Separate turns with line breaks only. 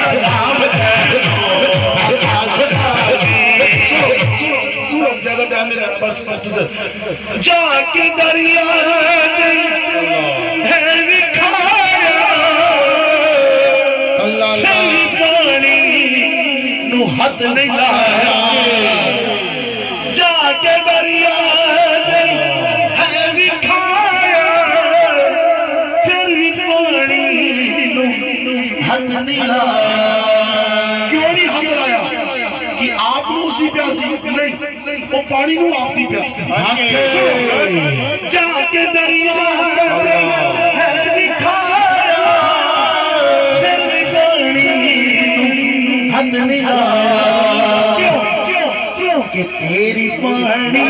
सलाम है ज्यादा टाइम नहीं रहना बस जाके दरिया है विखाया पानी नू हाथ नहीं लाया जाके दरिया है विखाया फिर भी पानी नू हाथ नहीं लाया क्यों नहीं हाथ लाया कि आप नु उसी प्यासी नहीं वो पानी नु आप दी प्यासी जाके दरिया है दिखाया फिर भी पानी हाथ नहीं लाया क्यों कि तेरी पानी